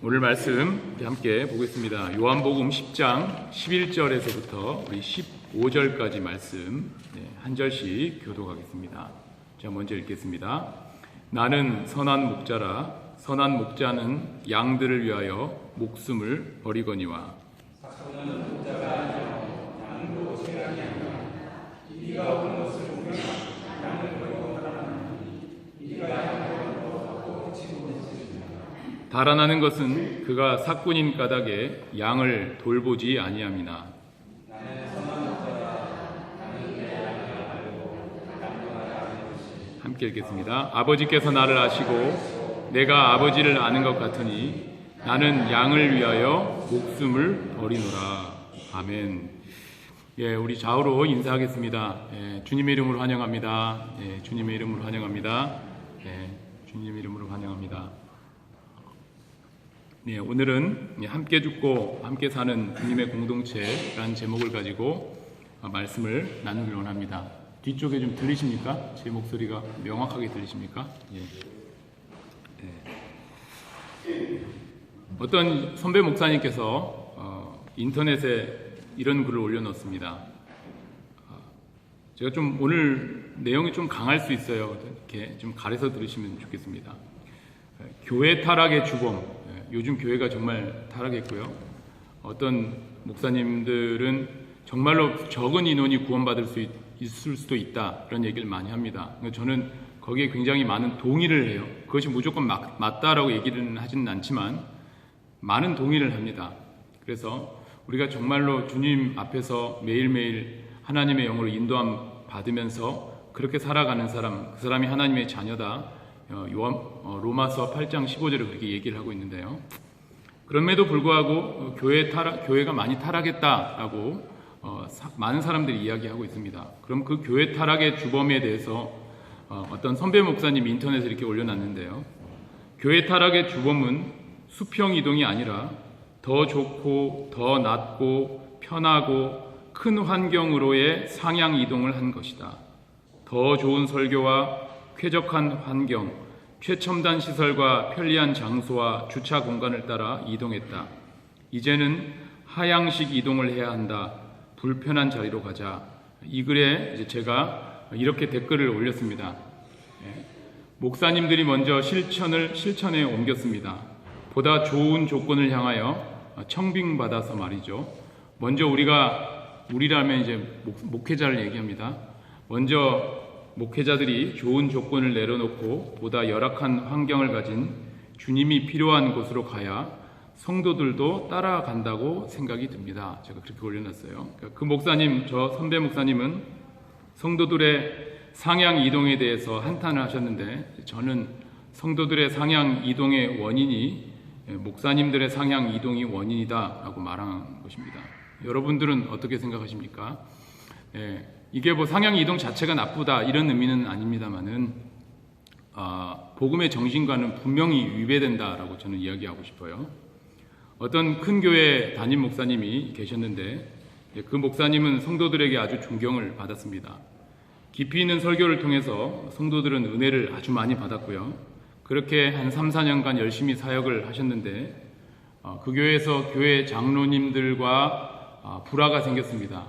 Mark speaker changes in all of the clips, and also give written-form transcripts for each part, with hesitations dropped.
Speaker 1: 오늘 말씀 함께 보겠습니다. 요한복음 10장 11절에서부터 우리 15절까지 말씀 한 절씩 교독하겠습니다. 자, 먼저 읽겠습니다. 나는 선한 목자라. 선한 목자는 양들을 위하여 목숨을 버리거니와. 달아나는 것은 그가 삭군인 까닭에 양을 돌보지 아니함이나. 함께 읽겠습니다. 아버지께서 나를 아시고 내가 아버지를 아는 것 같으니 나는 양을 위하여 목숨을 버리노라. 아멘. 우리 좌우로 인사하겠습니다. 주님의 이름으로 환영합니다. 주님의 이름으로 환영합니다. 주님의 이름으로 환영합니다. 오늘은 함께 죽고 함께 사는 주님의 공동체라는 제목을 가지고 말씀을 나누기를 원합니다. 뒤쪽에 좀 들리십니까? 제 목소리가 명확하게 들리십니까? 어떤 선배 목사님께서 인터넷에 이런 글을 올려놓습니다. 제가 좀 오늘 내용이 좀 강할 수 있어요. 이렇게 좀 가려서 들으시면 좋겠습니다. 교회 타락의 주범. 요즘 교회가 정말 타락했고요. 어떤 목사님들은 정말로 적은 인원이 구원받을 수 있을 수도 있다, 그런 얘기를 많이 합니다. 저는 거기에 굉장히 많은 동의를 해요. 그것이 무조건 맞다라고 얘기는 하지는 않지만 많은 동의를 합니다. 그래서 우리가 정말로 주님 앞에서 매일매일 하나님의 영으로 인도함 받으면서 그렇게 살아가는 사람, 그 사람이 하나님의 자녀다. 로마서 8장 15절에 그렇게 얘기를 하고 있는데요. 그럼에도 불구하고 교회가 많이 타락했다라고 많은 사람들이 이야기하고 있습니다. 그럼 그 교회 타락의 주범에 대해서 어떤 선배 목사님이 인터넷에 이렇게 올려놨는데요. 교회 타락의 주범은 수평 이동이 아니라 더 좋고 더 낫고 편하고 큰 환경으로의 상향 이동을 한 것이다. 더 좋은 설교와 쾌적한 환경, 최첨단 시설과 편리한 장소와 주차 공간을 따라 이동했다. 이제는 하향식 이동을 해야 한다. 불편한 자리로 가자. 이 글에 제가 이렇게 댓글을 올렸습니다. 목사님들이 먼저 실천에 옮겼습니다. 보다 좋은 조건을 향하여 청빙받아서 말이죠. 먼저 우리라면 이제 목회자를 얘기합니다. 먼저 목회자들이 좋은 조건을 내려놓고 보다 열악한 환경을 가진 주님이 필요한 곳으로 가야 성도들도 따라간다고 생각이 듭니다. 제가 그렇게 올려놨어요. 그 목사님, 저 선배 목사님은 성도들의 상향 이동에 대해서 한탄을 하셨는데, 저는 성도들의 상향 이동의 원인이 목사님들의 상향 이동이 원인이다라고 말한 것입니다. 여러분들은 어떻게 생각하십니까? 이게 상향 이동 자체가 나쁘다 이런 의미는 아닙니다만은 복음의 정신과는 분명히 위배된다라고 저는 이야기하고 싶어요. 어떤 큰 교회 담임 목사님이 계셨는데 그 목사님은 성도들에게 아주 존경을 받았습니다. 깊이 있는 설교를 통해서 성도들은 은혜를 아주 많이 받았고요. 그렇게 한 3, 4년간 열심히 사역을 하셨는데 그 교회에서 교회 장로님들과 불화가 생겼습니다.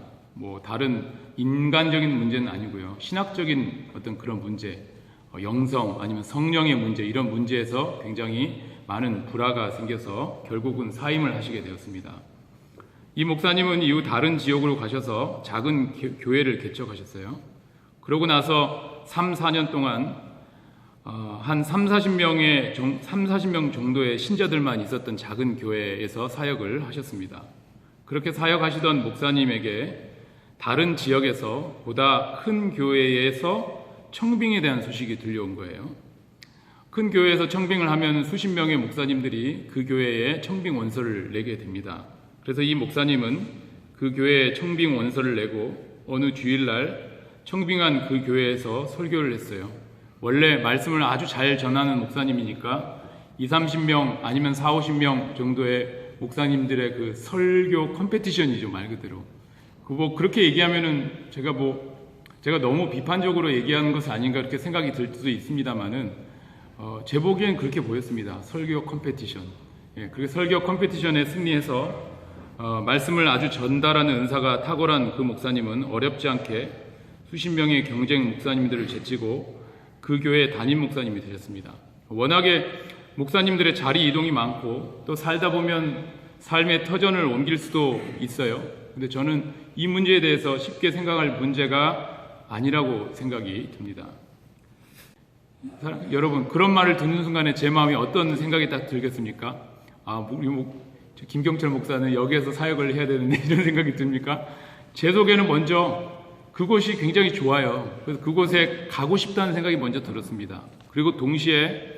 Speaker 1: 다른 인간적인 문제는 아니고요. 신학적인 어떤 그런 문제, 영성 아니면 성령의 문제, 이런 문제에서 굉장히 많은 불화가 생겨서 결국은 사임을 하시게 되었습니다. 이 목사님은 이후 다른 지역으로 가셔서 작은 교회를 개척하셨어요. 그러고 나서 3, 4년 동안 한 40명 정도의 신자들만 있었던 작은 교회에서 사역을 하셨습니다. 그렇게 사역하시던 목사님에게 다른 지역에서 보다 큰 교회에서 청빙에 대한 소식이 들려온 거예요. 큰 교회에서 청빙을 하면 수십 명의 목사님들이 그 교회에 청빙 원서를 내게 됩니다. 그래서 이 목사님은 그 교회에 청빙 원서를 내고 어느 주일날 청빙한 그 교회에서 설교를 했어요. 원래 말씀을 아주 잘 전하는 목사님이니까 20, 30명 아니면 40, 50명 정도의 목사님들의 그 설교 컴페티션이죠, 말 그대로. 그렇게 얘기하면은 제가 너무 비판적으로 얘기하는 것이 아닌가 그렇게 생각이 들 수도 있습니다만은 제 보기엔 그렇게 보였습니다. 설교 컴페티션. 그리고 설교 컴피티션에 승리해서 말씀을 아주 전달하는 은사가 탁월한 그 목사님은 어렵지 않게 수십 명의 경쟁 목사님들을 제치고 그 교회의 담임 목사님이 되셨습니다. 워낙에 목사님들의 자리 이동이 많고 또 살다 보면 삶의 터전을 옮길 수도 있어요. 근데 저는 이 문제에 대해서 쉽게 생각할 문제가 아니라고 생각이 듭니다. 여러분, 그런 말을 듣는 순간에 제 마음이 어떤 생각이 딱 들겠습니까? 우리 김경철 목사는 여기에서 사역을 해야 되는데 이런 생각이 듭니까? 제 속에는 먼저 그곳이 굉장히 좋아요. 그래서 그곳에 가고 싶다는 생각이 먼저 들었습니다. 그리고 동시에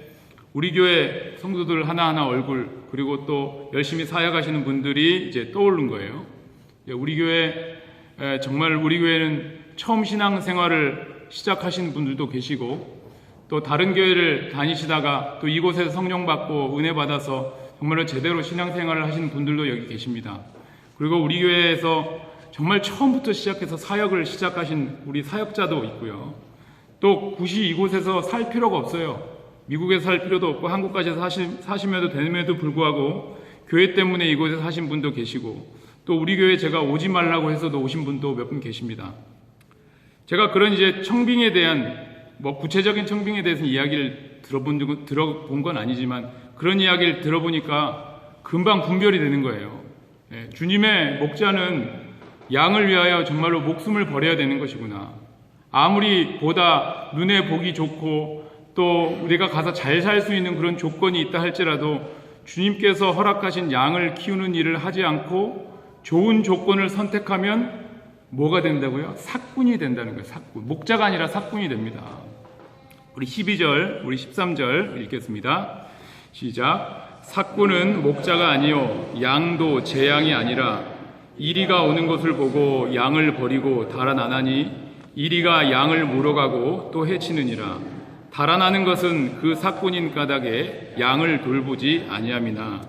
Speaker 1: 우리 교회 성도들 하나하나 얼굴, 그리고 또 열심히 사역하시는 분들이 이제 떠오른 거예요. 우리 교회, 정말 우리 교회는 처음 신앙생활을 시작하신 분들도 계시고 또 다른 교회를 다니시다가 또 이곳에서 성령 받고 은혜 받아서 정말로 제대로 신앙생활을 하시는 분들도 여기 계십니다. 그리고 우리 교회에서 정말 처음부터 시작해서 사역을 시작하신 우리 사역자도 있고요. 또 굳이 이곳에서 살 필요가 없어요. 미국에서 살 필요도 없고 한국까지 사시면도 됨에도 불구하고 교회 때문에 이곳에 사신 분도 계시고 또 우리 교회 제가 오지 말라고 해서도 오신 분도 몇 분 계십니다. 제가 그런 이제 청빙에 대한 구체적인 청빙에 대해서 이야기를 들어본 건 아니지만 그런 이야기를 들어보니까 금방 분별이 되는 거예요. 주님의 목자는 양을 위하여 정말로 목숨을 버려야 되는 것이구나. 아무리 보다 눈에 보기 좋고 또 우리가 가서 잘 살 수 있는 그런 조건이 있다 할지라도 주님께서 허락하신 양을 키우는 일을 하지 않고 좋은 조건을 선택하면 뭐가 된다고요? 삭군이 된다는 거예요. 삭군. 목자가 아니라 삭군이 됩니다. 우리 12절, 우리 13절 읽겠습니다. 시작. 삭군은 목자가 아니요 양도 제 양이 아니라 이리가 오는 것을 보고 양을 버리고 달아나나니 이리가 양을 물어가고 또 해치느니라. 달아나는 것은 그 삭군인 까닭에 양을 돌보지 아니함이나.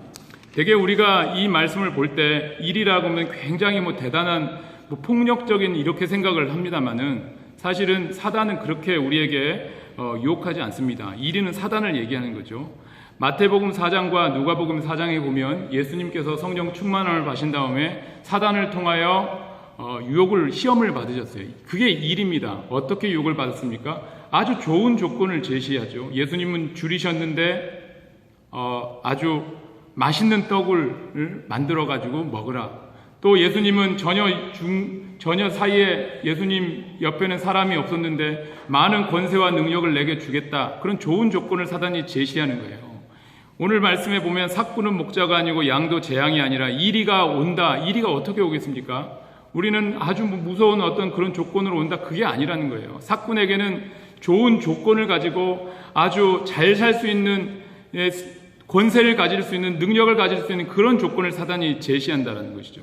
Speaker 1: 되게 우리가 이 말씀을 볼 때 일이라고 하면 굉장히 대단한 폭력적인 이렇게 생각을 합니다만은 사실은 사단은 그렇게 우리에게 유혹하지 않습니다. 일이는 사단을 얘기하는 거죠. 마태복음 4장과 누가복음 4장에 보면 예수님께서 성령 충만함을 받으신 다음에 사단을 통하여 시험을 받으셨어요. 그게 일입니다. 어떻게 유혹을 받았습니까? 아주 좋은 조건을 제시하죠. 예수님은 줄이셨는데 아주 맛있는 떡을 만들어 가지고 먹으라. 또 예수님은 전혀 사이에 예수님 옆에는 사람이 없었는데 많은 권세와 능력을 내게 주겠다. 그런 좋은 조건을 사단이 제시하는 거예요. 오늘 말씀에 보면 삭군은 목자가 아니고 양도 제 양이 아니라 이리가 온다. 이리가 어떻게 오겠습니까? 우리는 아주 무서운 어떤 그런 조건으로 온다. 그게 아니라는 거예요. 삭군에게는 좋은 조건을 가지고 아주 잘 살 수 있는 권세를 가질 수 있는 능력을 가질 수 있는 그런 조건을 사단이 제시한다는 것이죠.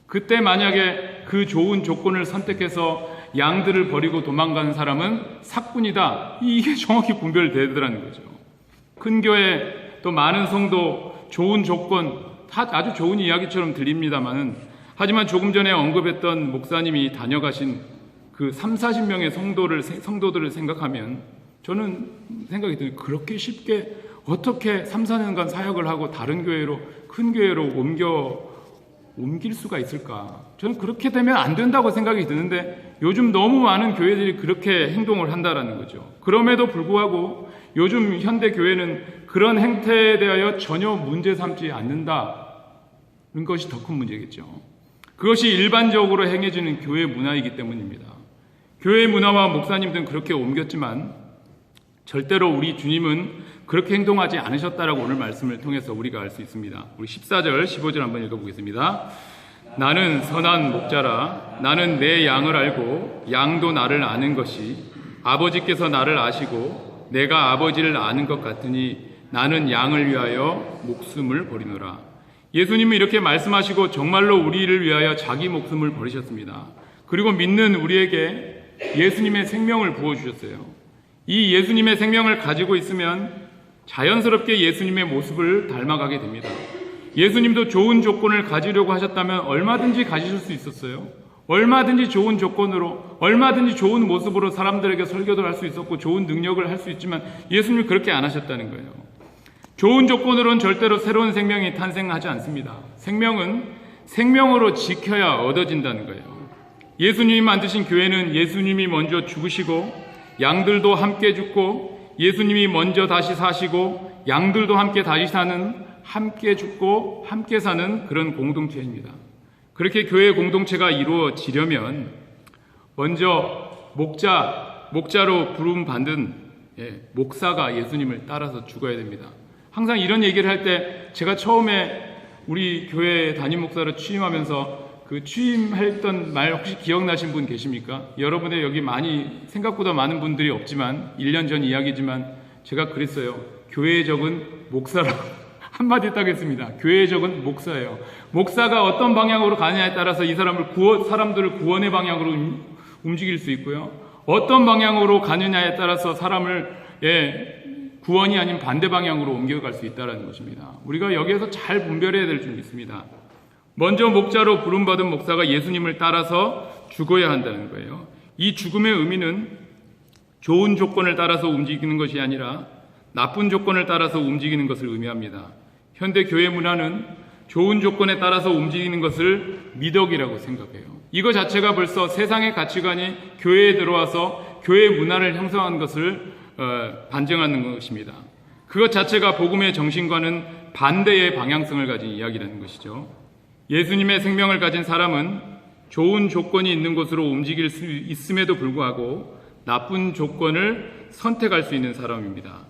Speaker 1: 그때 만약에 그 좋은 조건을 선택해서 양들을 버리고 도망가는 사람은 삭군이다. 이게 정확히 분별되더라는 거죠. 큰 교회 또 많은 성도 좋은 조건 아주 좋은 이야기처럼 들립니다만은 하지만 조금 전에 언급했던 목사님이 다녀가신 그 30-40명의 성도들을 생각하면 저는 생각이 들어요. 그렇게 쉽게 어떻게 3-4년간 사역을 하고 다른 교회로 큰 교회로 옮길 수가 있을까? 저는 그렇게 되면 안 된다고 생각이 드는데 요즘 너무 많은 교회들이 그렇게 행동을 한다라는 거죠. 그럼에도 불구하고 요즘 현대 교회는 그런 행태에 대하여 전혀 문제 삼지 않는다는 것이 더 큰 문제겠죠. 그것이 일반적으로 행해지는 교회 문화이기 때문입니다. 교회 문화와 목사님들은 그렇게 옮겼지만 절대로 우리 주님은 그렇게 행동하지 않으셨다라고 오늘 말씀을 통해서 우리가 알 수 있습니다. 우리 14절, 15절 한번 읽어보겠습니다. 나는 선한 목자라. 나는 내 양을 알고 양도 나를 아는 것이 아버지께서 나를 아시고 내가 아버지를 아는 것 같으니 나는 양을 위하여 목숨을 버리노라. 예수님은 이렇게 말씀하시고 정말로 우리를 위하여 자기 목숨을 버리셨습니다. 그리고 믿는 우리에게 예수님의 생명을 부어주셨어요. 이 예수님의 생명을 가지고 있으면 자연스럽게 예수님의 모습을 닮아가게 됩니다. 예수님도 좋은 조건을 가지려고 하셨다면 얼마든지 가지실 수 있었어요. 얼마든지 좋은 조건으로, 얼마든지 좋은 모습으로 사람들에게 설교도 할 수 있었고 좋은 능력을 할 수 있지만 예수님은 그렇게 안 하셨다는 거예요. 좋은 조건으로는 절대로 새로운 생명이 탄생하지 않습니다. 생명은 생명으로 지켜야 얻어진다는 거예요. 예수님이 만드신 교회는 예수님이 먼저 죽으시고 양들도 함께 죽고 예수님이 먼저 다시 사시고 양들도 함께 다시 사는, 함께 죽고 함께 사는 그런 공동체입니다. 그렇게 교회 공동체가 이루어지려면 먼저 목자로 부름 받은 목사가 예수님을 따라서 죽어야 됩니다. 항상 이런 얘기를 할 때 제가 처음에 우리 교회 담임 목사로 취임하면서 그 취임했던 말 혹시 기억나신 분 계십니까? 여러분의 여기 생각보다 많은 분들이 없지만 1년 전 이야기지만 제가 그랬어요. 교회의 적은 목사라고 한마디 딱 했습니다. 교회의 적은 목사예요. 목사가 어떤 방향으로 가느냐에 따라서 이 사람들을 구원의 방향으로 움직일 수 있고요. 어떤 방향으로 가느냐에 따라서 사람을 구원이 아닌 반대 방향으로 옮겨갈 수 있다는 것입니다. 우리가 여기에서 잘 분별해야 될 줄 믿습니다. 먼저 목자로 부름받은 목사가 예수님을 따라서 죽어야 한다는 거예요. 이 죽음의 의미는 좋은 조건을 따라서 움직이는 것이 아니라 나쁜 조건을 따라서 움직이는 것을 의미합니다. 현대 교회 문화는 좋은 조건에 따라서 움직이는 것을 미덕이라고 생각해요. 이거 자체가 벌써 세상의 가치관이 교회에 들어와서 교회 문화를 형성한 것을 반증하는 것입니다. 그것 자체가 복음의 정신과는 반대의 방향성을 가진 이야기라는 것이죠. 예수님의 생명을 가진 사람은 좋은 조건이 있는 곳으로 움직일 수 있음에도 불구하고 나쁜 조건을 선택할 수 있는 사람입니다.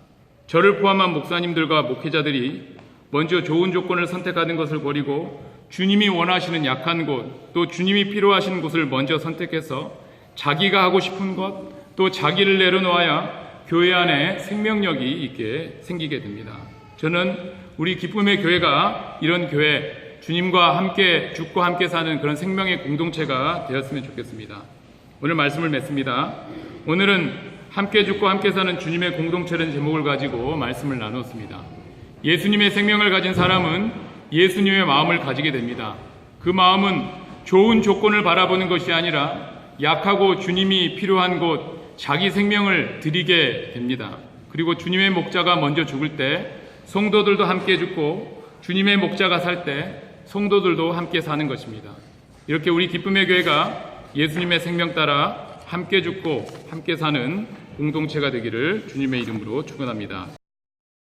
Speaker 1: 저를 포함한 목사님들과 목회자들이 먼저 좋은 조건을 선택하는 것을 버리고 주님이 원하시는 약한 곳, 또 주님이 필요하시는 곳을 먼저 선택해서 자기가 하고 싶은 것, 또 자기를 내려놓아야 교회 안에 생명력이 있게 생기게 됩니다. 저는 우리 기쁨의 교회가 이런 교회, 주님과 함께 죽고 함께 사는 그런 생명의 공동체가 되었으면 좋겠습니다. 오늘 말씀을 맺습니다. 오늘은 함께 죽고 함께 사는 주님의 공동체라는 제목을 가지고 말씀을 나눴습니다. 예수님의 생명을 가진 사람은 예수님의 마음을 가지게 됩니다. 그 마음은 좋은 조건을 바라보는 것이 아니라 약하고 주님이 필요한 곳, 자기 생명을 드리게 됩니다. 그리고 주님의 목자가 먼저 죽을 때 성도들도 함께 죽고 주님의 목자가 살 때 성도들도 함께 사는 것입니다. 이렇게 우리 기쁨의 교회가 예수님의 생명 따라 함께 죽고 함께 사는 공동체가 되기를 주님의 이름으로 축원합니다.